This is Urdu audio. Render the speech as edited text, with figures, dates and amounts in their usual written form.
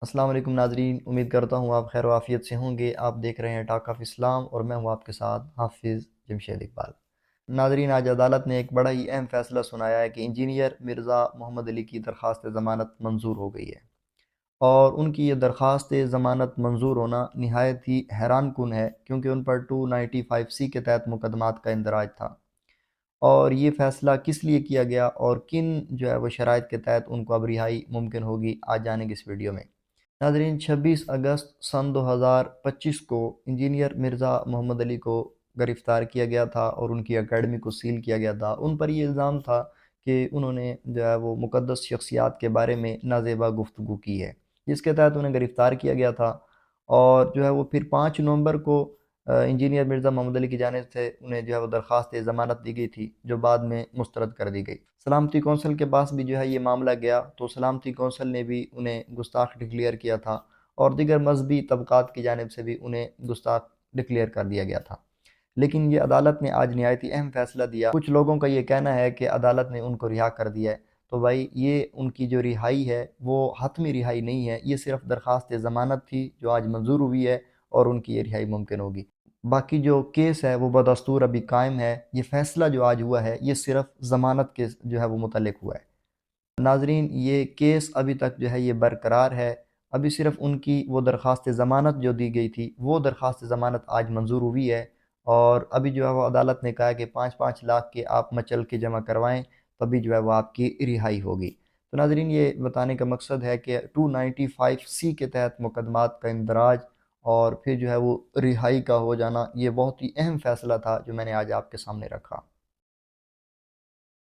السلام علیکم ناظرین، امید کرتا ہوں آپ خیر و عافیت سے ہوں گے۔ آپ دیکھ رہے ہیں ٹاک آف اسلام اور میں ہوں آپ کے ساتھ حافظ جمشید اقبال۔ ناظرین، آج عدالت نے ایک بڑا ہی اہم فیصلہ سنایا ہے کہ انجینئر مرزا محمد علی کی درخواست ضمانت منظور ہو گئی ہے، اور ان کی یہ درخواست ضمانت منظور ہونا نہایت ہی حیران کن ہے، کیونکہ ان پر 295C کے تحت مقدمات کا اندراج تھا۔ اور یہ فیصلہ کس لیے کیا گیا اور کن وہ شرائط کے تحت ان کو اب رہائی ممکن ہوگی، آج جانیں گے اس ویڈیو میں۔ ناظرین، 26 اگست سن 2025 کو انجینئر مرزا محمد علی کو گرفتار کیا گیا تھا اور ان کی اکیڈمی کو سیل کیا گیا تھا۔ ان پر یہ الزام تھا کہ انہوں نے وہ مقدس شخصیات کے بارے میں نازیبا گفتگو کی ہے، جس کے تحت انہیں گرفتار کیا گیا تھا۔ اور وہ پھر 5 نومبر کو انجینئر مرزا محمد علی کی جانب سے انہیں وہ درخواست ضمانت دی گئی تھی، جو بعد میں مسترد کر دی گئی۔ سلامتی کونسل کے پاس بھی یہ معاملہ گیا، تو سلامتی کونسل نے بھی انہیں گستاخ ڈکلیئر کیا تھا، اور دیگر مذہبی طبقات کی جانب سے بھی انہیں گستاخ ڈکلیئر کر دیا گیا تھا۔ لیکن یہ عدالت نے آج نہایت ہی اہم فیصلہ دیا۔ کچھ لوگوں کا یہ کہنا ہے کہ عدالت نے ان کو رہا کر دیا ہے، تو بھائی یہ ان کی جو رہائی ہے وہ حتمی رہائی نہیں ہے، یہ صرف درخواست ضمانت تھی جو آج منظور ہوئی ہے، اور ان کی یہ رہائی ممکن ہوگی۔ باقی جو کیس ہے وہ بدستور ابھی قائم ہے۔ یہ فیصلہ جو آج ہوا ہے یہ صرف ضمانت کے وہ متعلق ہوا ہے۔ ناظرین، یہ کیس ابھی تک یہ برقرار ہے۔ ابھی صرف ان کی وہ درخواست ضمانت جو دی گئی تھی، وہ درخواست ضمانت آج منظور ہوئی ہے، اور ابھی وہ عدالت نے کہا ہے کہ 5-5 لاکھ کے آپ مچل کے جمع کروائیں، تبھی وہ آپ کی رہائی ہوگی۔ تو ناظرین، یہ بتانے کا مقصد ہے کہ 295C کے تحت مقدمات کا اندراج اور پھر وہ رہائی کا ہو جانا، یہ بہت ہی اہم فیصلہ تھا جو میں نے آج آپ کے سامنے رکھا۔